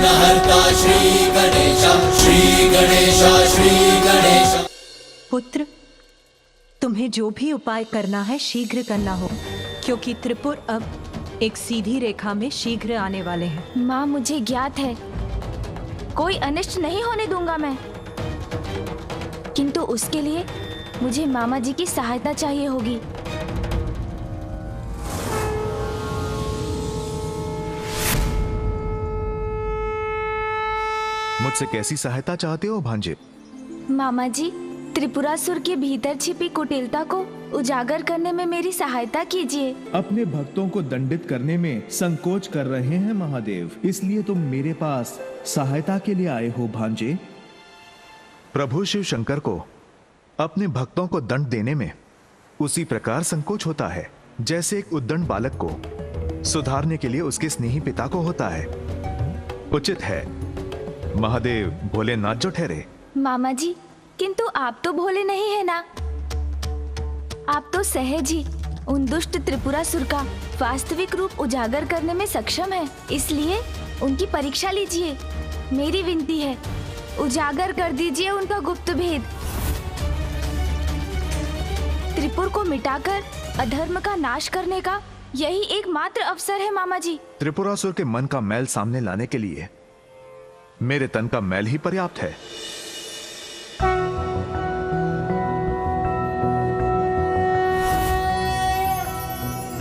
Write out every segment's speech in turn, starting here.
विघ्नहर्ता श्री गणेश, श्री गणेश, श्री गणेश। पुत्र, तुम्हें जो भी उपाय करना है शीघ्र करना हो, क्योंकि त्रिपुर अब एक सीधी रेखा में शीघ्र आने वाले हैं। माँ, मुझे ज्ञात है कोई अनिष्ट नहीं होने दूंगा मैं, किंतु उसके लिए मुझे मामा जी की सहायता चाहिए होगी। मुझसे कैसी सहायता चाहते हो भांजे? मामा जी, त्रिपुरासुर के भीतर छिपी कुटिलता को उजागर करने में मेरी सहायता कीजिए। अपने भक्तों को दंडित करने में संकोच कर रहे हैं महादेव, इसलिए तुम मेरे पास सहायता के लिए आए हो भांजे। प्रभु शिव शंकर को अपने भक्तों को दंड देने में उसी प्रकार संकोच होता है जैसे एक उद्दंड बालक को सुधारने के लिए उसके स्नेही पिता को होता है। उचित है महादेव भोलेनाथ जो ठहरे। मामा जी, किंतु आप तो भोले नहीं है ना। आप तो सहज ही उन दुष्ट त्रिपुरासुर का वास्तविक रूप उजागर करने में सक्षम है, इसलिए उनकी परीक्षा लीजिए। मेरी विनती है, उजागर कर दीजिए उनका गुप्त भेद। त्रिपुर को मिटाकर अधर्म का नाश करने का यही एकमात्र अवसर है मामा जी। त्रिपुरासुर के मन का मैल सामने लाने के लिए मेरे तन का मैल ही पर्याप्त है।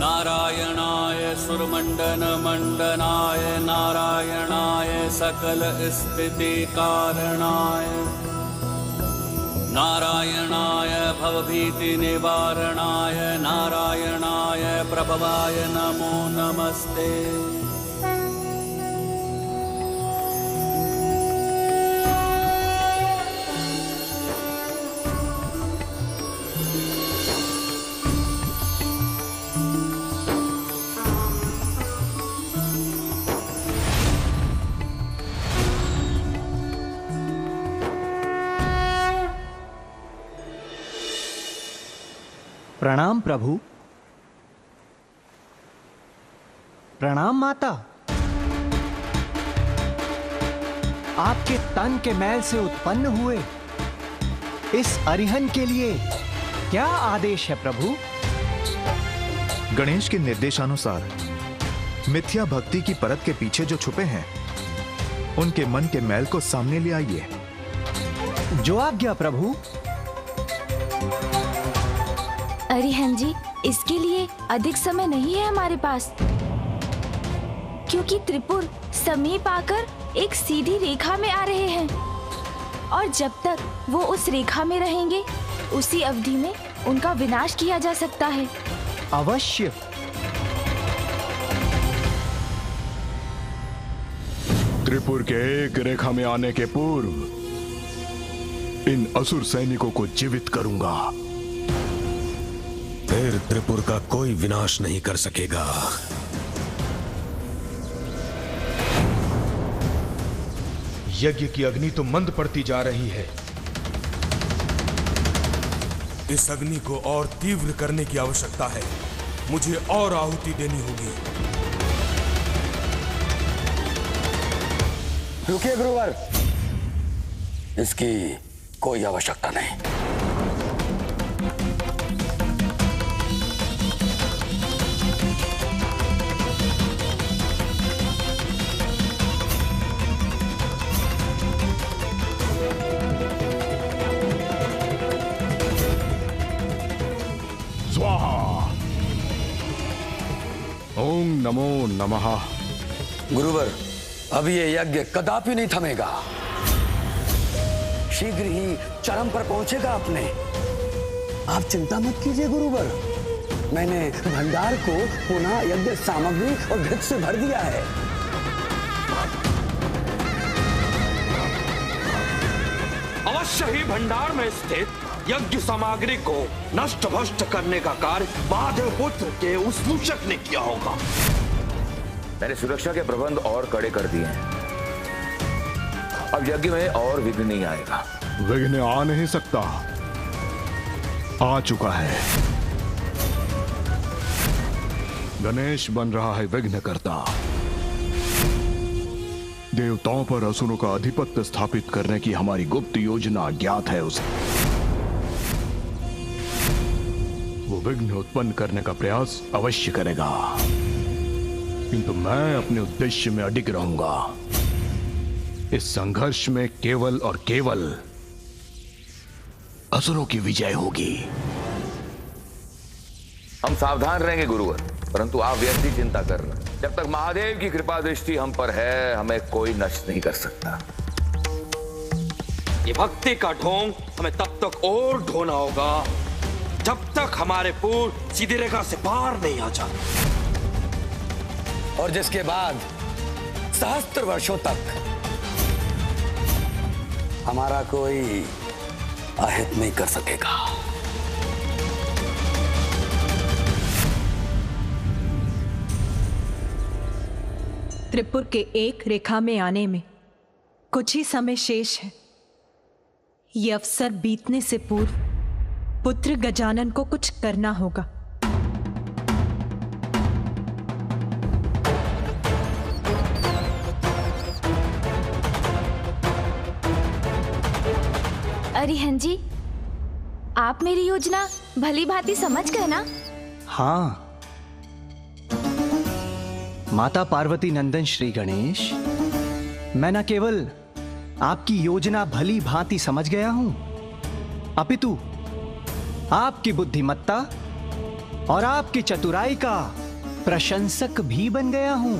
नारायणाय सुरमंडन मंडनाय, नारायणाय सकल स्थिति कारणाय, नारायणाय भवभीति निवारणाय, नारायणाय प्रभवाय नमो नमस्ते। प्रणाम प्रभु। प्रणाम माता। आपके तन के मैल से उत्पन्न हुए इस अरिहन के लिए क्या आदेश है प्रभु? गणेश के निर्देशानुसार मिथ्या भक्ति की परत के पीछे जो छुपे हैं उनके मन के मैल को सामने ले आइए। जो आज्ञा प्रभु। अरिहन जी, इसके लिए अधिक समय नहीं है हमारे पास, क्योंकि त्रिपुर समीप आकर एक सीधी रेखा में आ रहे हैं और जब तक वो उस रेखा में रहेंगे उसी अवधि में उनका विनाश किया जा सकता है। अवश्य। त्रिपुर के एक रेखा में आने के पूर्व इन असुर सैनिकों को जीवित करूंगा। फिर त्रिपुर का कोई विनाश नहीं कर सकेगा। यज्ञ की अग्नि तो मंद पड़ती जा रही है। इस अग्नि को और तीव्र करने की आवश्यकता है। मुझे और आहुति देनी होगी। रुकिए गुरुवर, इसकी कोई आवश्यकता नहीं। ओम नमो नमः। गुरुवर, अब ये यज्ञ कदापि नहीं थमेगा, शीघ्र ही चरम पर पहुंचेगा अपने। आप चिंता मत कीजिए गुरुवर, मैंने भंडार को पुनः यज्ञ सामग्री और घृत से भर दिया है। अवश्य ही भंडार में स्थित यज्ञ सामग्री को नष्ट भ्रष्ट करने का कार्य महादेव पुत्र के उस मूषक ने किया होगा। मैंने सुरक्षा के प्रबंध और कड़े कर दिए हैं। अब यज्ञ में और विघ्न नहीं आएगा। विघ्न आ नहीं सकता, आ चुका है। गणेश बन रहा है विघ्न करता। देवताओं पर असुरों का आधिपत्य स्थापित करने की हमारी गुप्त योजना ज्ञात है उसे। वो विघ्न उत्पन्न करने का प्रयास अवश्य करेगा, किंतु मैं अपने उद्देश्य में अडिग रहूंगा। इस संघर्ष में केवल और केवल असुरों की विजय होगी। हम सावधान रहेंगे गुरुवर, परंतु आप व्यर्थ ही चिंता कर रहे हैं। जब तक महादेव की कृपा दृष्टि हम पर है, हमें कोई नष्ट नहीं कर सकता। ये भक्ति का ढोंग हमें तब तक और ढोना होगा जब तक हमारे पूर्व सीधी रेखा से पार नहीं आ जाते, और जिसके बाद सहस्त्र वर्षों तक हमारा कोई अहित नहीं कर सकेगा। त्रिपुर के एक रेखा में आने में कुछ ही समय शेष है। ये अवसर बीतने से पूर्व पुत्र गजानन को कुछ करना होगा। अरिहंत जी, आप मेरी योजना भली भांति समझ गए ना? हाँ माता पार्वती नंदन श्री गणेश, मैं न केवल आपकी योजना भली भांति समझ गया हूं, अपितु आपकी बुद्धिमत्ता और आपकी चतुराई का प्रशंसक भी बन गया हूं।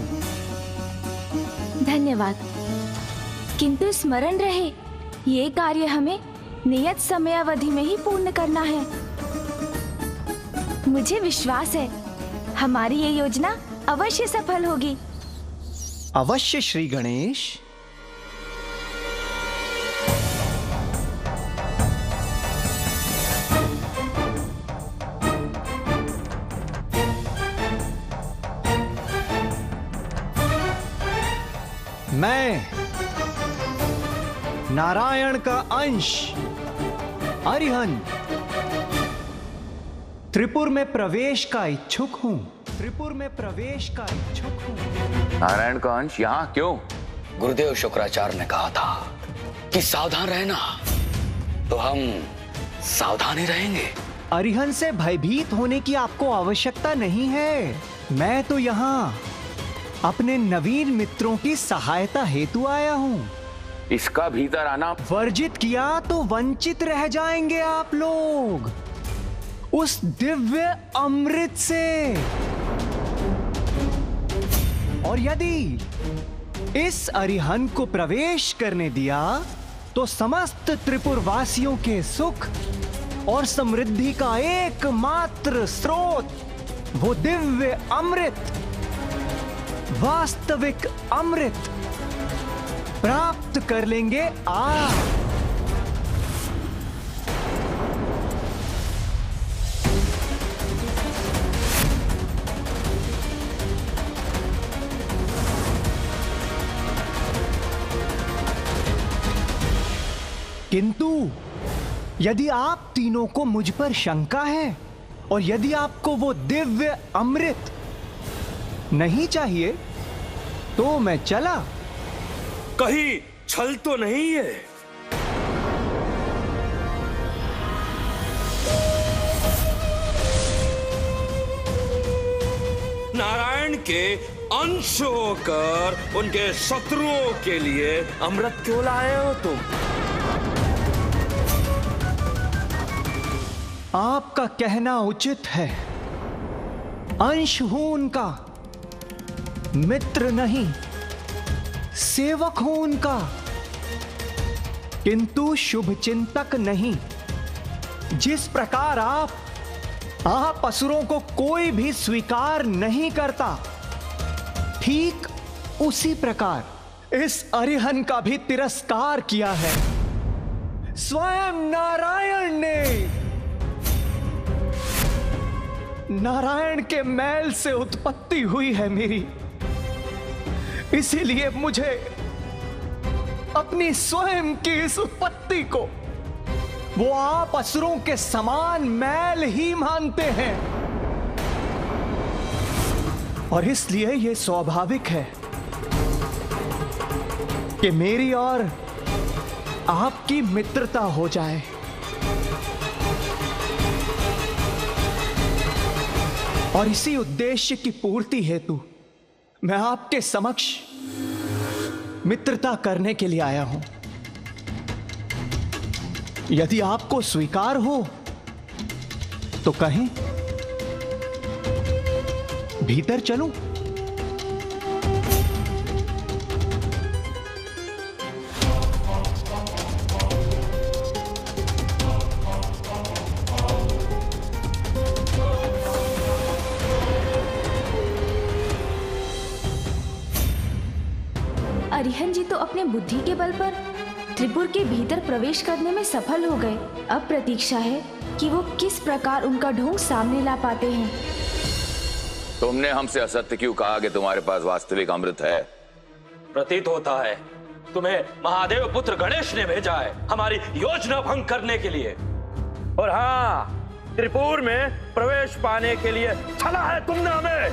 धन्यवाद, किंतु स्मरण रहे ये कार्य हमें नियत समय अवधि में ही पूर्ण करना है। मुझे विश्वास है हमारी ये योजना अवश्य सफल होगी। अवश्य श्री गणेश। मैं नारायण का अंश अरिहंत त्रिपुर में प्रवेश का इच्छुक हूं। त्रिपुर में प्रवेश का इच्छुक हूं। नारायण का अंश यहाँ क्यों? गुरुदेव शुक्राचार्य ने कहा था कि सावधान रहना, तो हम सावधान ही रहेंगे। अरिहंत से भयभीत होने की आपको आवश्यकता नहीं है। मैं तो यहाँ अपने नवीन मित्रों की सहायता हेतु आया हूँ। इसका भीतर आना वर्जित किया तो वंचित रह जाएंगे आप लोग उस दिव्य अमृत से। और यदि इस अरिहंत को प्रवेश करने दिया तो समस्त त्रिपुर वासियों के सुख और समृद्धि का एकमात्र स्रोत, वो दिव्य अमृत, वास्तविक अमृत प्राप्त कर लेंगे आप। किंतु यदि आप तीनों को मुझ पर शंका है और यदि आपको वो दिव्य अमृत नहीं चाहिए तो मैं चला। कहीं छल तो नहीं है? नारायण के अंश होकर उनके शत्रुओं के लिए अमृत क्यों लाए हो तुम? आपका कहना उचित है। अंश हूं उनका, मित्र नहीं, सेवक हूं उनका, किंतु शुभ चिंतक नहीं। जिस प्रकार आप असुरों को कोई भी स्वीकार नहीं करता, ठीक उसी प्रकार इस अरिहंत का भी तिरस्कार किया है स्वयं नारायण ने। नारायण के मैल से उत्पत्ति हुई है मेरी, इसीलिए मुझे अपनी स्वयं की इस उत्पत्ति को वो आप असुरों के समान मैल ही मानते हैं। और इसलिए यह स्वाभाविक है कि मेरी और आपकी मित्रता हो जाए। और इसी उद्देश्य की पूर्ति हेतु मैं आपके समक्ष मित्रता करने के लिए आया हूं। यदि आपको स्वीकार हो तो कहें, भीतर चलूं? अरिहंत जी तो अपने बुद्धि के बल पर त्रिपुर के भीतर प्रवेश करने में सफल हो गए। अब प्रतीक्षा है कि वो किस प्रकार उनका ढोंग सामने ला पाते हैं। तुमने हमसे असत्य क्यों कहा कि तुम्हारे पास वास्तविक अमृत है? प्रतीत होता है तुम्हें महादेव पुत्र गणेश ने भेजा है हमारी योजना भंग करने के लिए। और हाँ, त्रिपुर में प्रवेश पाने के लिए छला है तुमने हमें।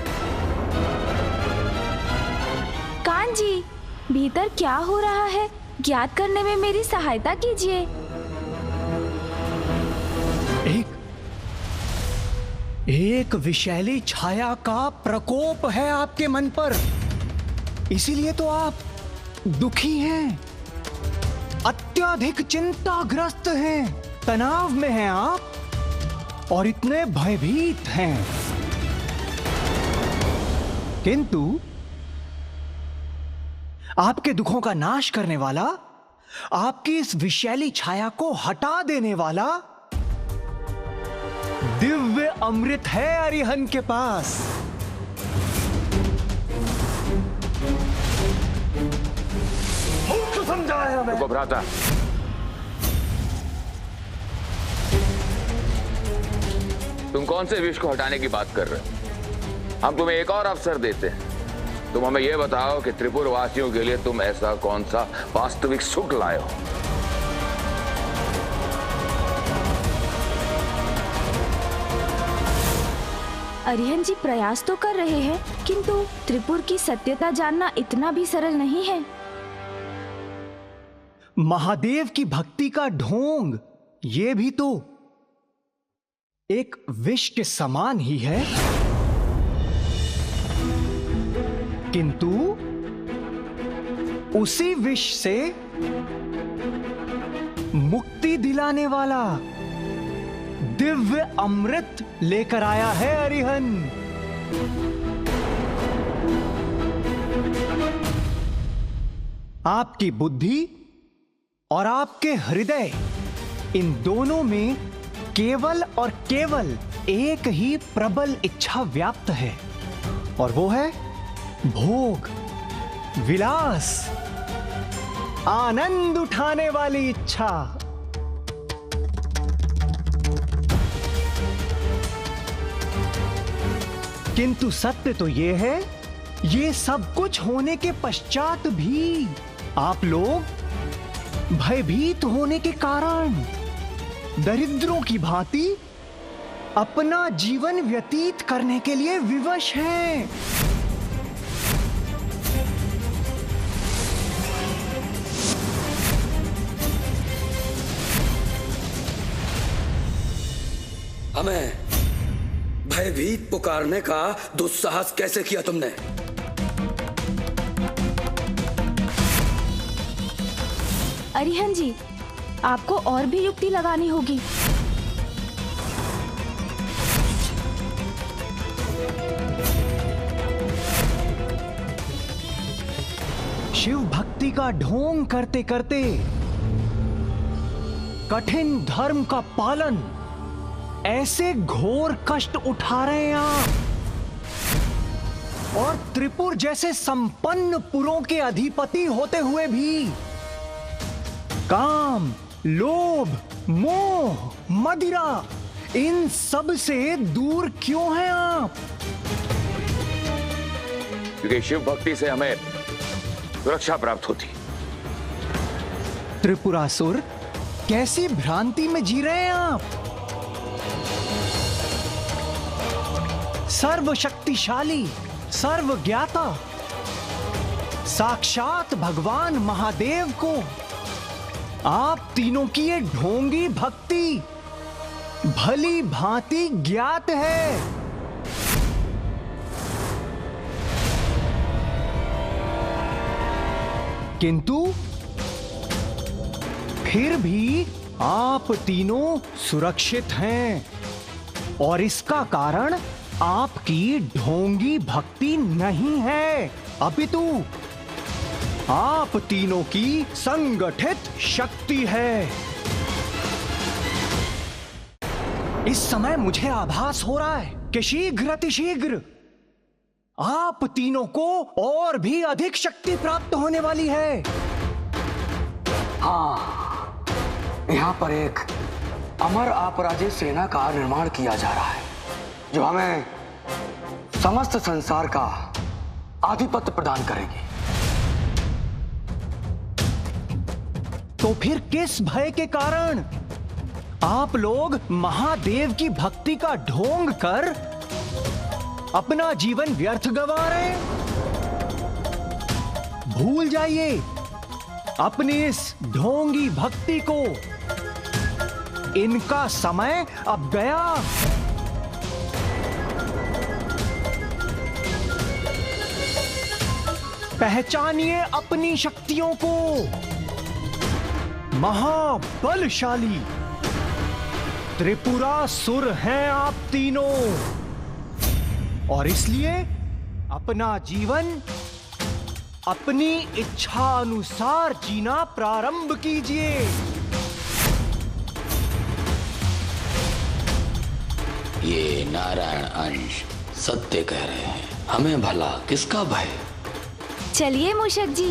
कान जी, भीतर क्या हो रहा है ज्ञात करने में मेरी सहायता कीजिए। एक विषैली छाया का प्रकोप है आपके मन पर, इसीलिए तो आप दुखी हैं, अत्यधिक चिंताग्रस्त हैं, तनाव में हैं आप और इतने भयभीत हैं। किंतु आपके दुखों का नाश करने वाला, आपकी इस विषैली छाया को हटा देने वाला दिव्य अमृत है अरिहंत के पास। मूर्ख समझा है हमें। रुको भ्राता, तुम कौन से विष को हटाने की बात कर रहे हो? हम तुम्हें एक और अवसर देते हैं। तुम हमें यह बताओ कि त्रिपुर वासियों के लिए तुम ऐसा कौन सा वास्तविक सुख लाए हो? अरिहंत जी प्रयास तो कर रहे हैं, किंतु त्रिपुर की सत्यता जानना इतना भी सरल नहीं है। महादेव की भक्ति का ढोंग ये भी तो एक विष के समान ही है, किंतु उसी विष से मुक्ति दिलाने वाला दिव्य अमृत लेकर आया है अरिहंत। आपकी बुद्धि और आपके हृदय, इन दोनों में केवल और केवल एक ही प्रबल इच्छा व्याप्त है, और वो है भोग, विलास, आनंद उठाने वाली इच्छा। किंतु सत्य तो यह है, ये सब कुछ होने के पश्चात भी आप लोग भयभीत होने के कारण दरिद्रों की भांति अपना जीवन व्यतीत करने के लिए विवश हैं। हमें भयभीत पुकारने का दुस्साहस कैसे किया तुमने? अरिहंत जी, आपको और भी युक्ति लगानी होगी। शिव भक्ति का ढोंग करते करते कठिन धर्म का पालन, ऐसे घोर कष्ट उठा रहे हैं आप, और त्रिपुर जैसे संपन्न पुरों के अधिपति होते हुए भी काम, लोभ, मोह, मदिरा, इन सब से दूर क्यों हैं आप? क्योंकि शिव भक्ति से हमें सुरक्षा प्राप्त होती। त्रिपुरासुर, कैसी भ्रांति में जी रहे हैं आप? सर्वशक्तिशाली, सर्वज्ञाता, साक्षात भगवान महादेव को आप तीनों की ये ढोंगी भक्ति भली भांति ज्ञात है। किंतु फिर भी आप तीनों सुरक्षित हैं और इसका कारण आपकी ढोंगी भक्ति नहीं है, अपितु आप तीनों की संगठित शक्ति है। इस समय मुझे आभास हो रहा है कि शीघ्र अतिशीघ्र आप तीनों को और भी अधिक शक्ति प्राप्त होने वाली है। हाँ, यहाँ पर एक अमर अपराजित सेना का निर्माण किया जा रहा है जो हमें समस्त संसार का आधिपत्य प्रदान करेगी। तो फिर किस भय के कारण आप लोग महादेव की भक्ति का ढोंग कर अपना जीवन व्यर्थ गंवा रहे हैं? भूल जाइए अपनी इस ढोंगी भक्ति को। इनका समय अब गया। पहचानिए अपनी शक्तियों को। महाबलशाली त्रिपुरासुर हैं आप तीनों और इसलिए अपना जीवन अपनी इच्छा अनुसार जीना प्रारंभ कीजिए। ये नारायण अंश सत्य कह रहे हैं, हमें भला किसका भय। चलिए मूषक जी।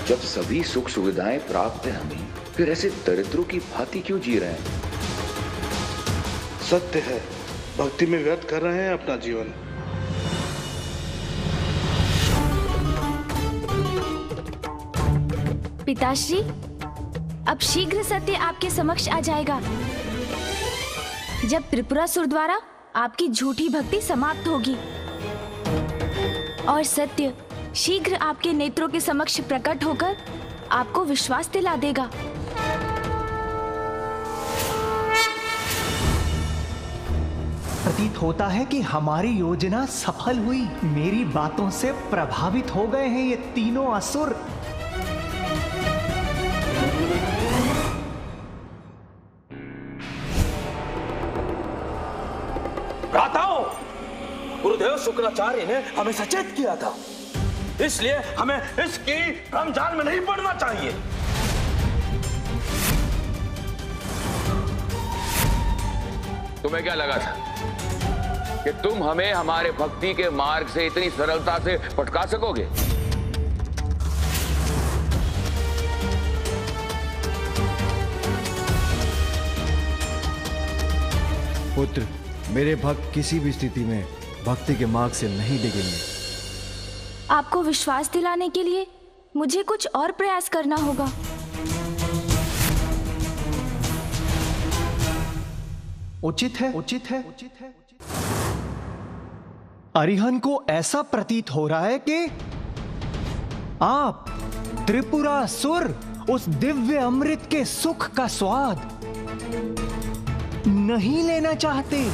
जब सभी सुख सुविधाएं प्राप्त हैं हमें, फिर ऐसे दरिद्रों की भांति क्यों जी रहे हैं? सत्य है, भक्ति में व्यर्थ कर रहे हैं अपना जीवन। पिताश्री, अब शीघ्र सत्य आपके समक्ष आ जाएगा। जब त्रिपुरासुर द्वारा आपकी झूठी भक्ति समाप्त होगी और सत्य शीघ्र आपके नेत्रों के समक्ष प्रकट होकर आपको विश्वास दिला देगा। प्रतीत होता है कि हमारी योजना सफल हुई। मेरी बातों से प्रभावित हो गए हैं ये तीनों असुर। भ्राताओं, गुरुदेव शुक्राचार्य ने हमें सचेत किया था, इसलिए हमें इसकी भ्रमजाल में नहीं पड़ना चाहिए। तुम्हें क्या लगा था कि तुम हमें हमारे भक्ति के मार्ग से इतनी सरलता से भटका सकोगे? पुत्र, मेरे भक्त किसी भी स्थिति में भक्ति के मार्ग से नहीं डिगेंगे। आपको विश्वास दिलाने के लिए मुझे कुछ और प्रयास करना होगा। उचित है, उचित है, उचित है। अरिहन को ऐसा प्रतीत हो रहा है कि आप त्रिपुरासुर उस दिव्य अमृत के सुख का स्वाद नहीं लेना चाहते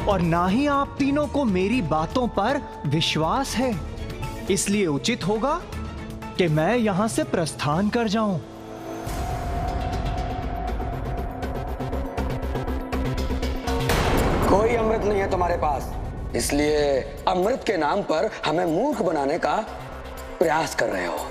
और ना ही आप तीनों को मेरी बातों पर विश्वास है। इसलिए उचित होगा कि मैं यहां से प्रस्थान कर जाऊं। कोई अमृत नहीं है तुम्हारे पास, इसलिए अमृत के नाम पर हमें मूर्ख बनाने का प्रयास कर रहे हो।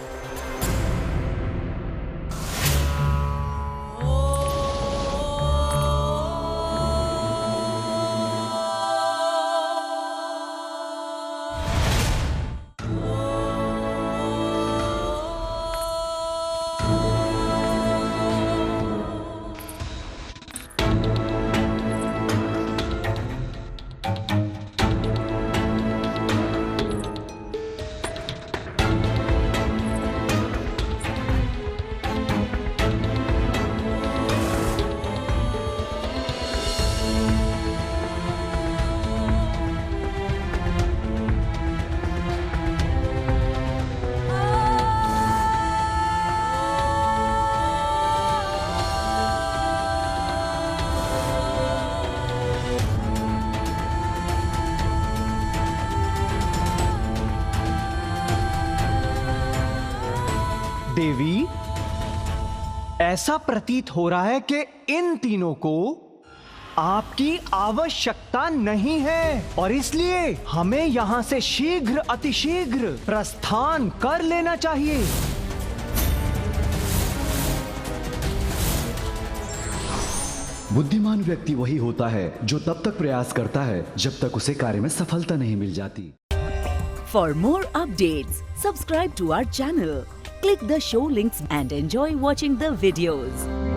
देवी, ऐसा प्रतीत हो रहा है कि इन तीनों को आपकी आवश्यकता नहीं है और इसलिए हमें यहां से शीघ्र अतिशीघ्र प्रस्थान कर लेना चाहिए। बुद्धिमान व्यक्ति वही होता है जो तब तक प्रयास करता है जब तक उसे कार्य में सफलता नहीं मिल जाती। For more updates, subscribe to our channel, click the show links and enjoy watching the videos.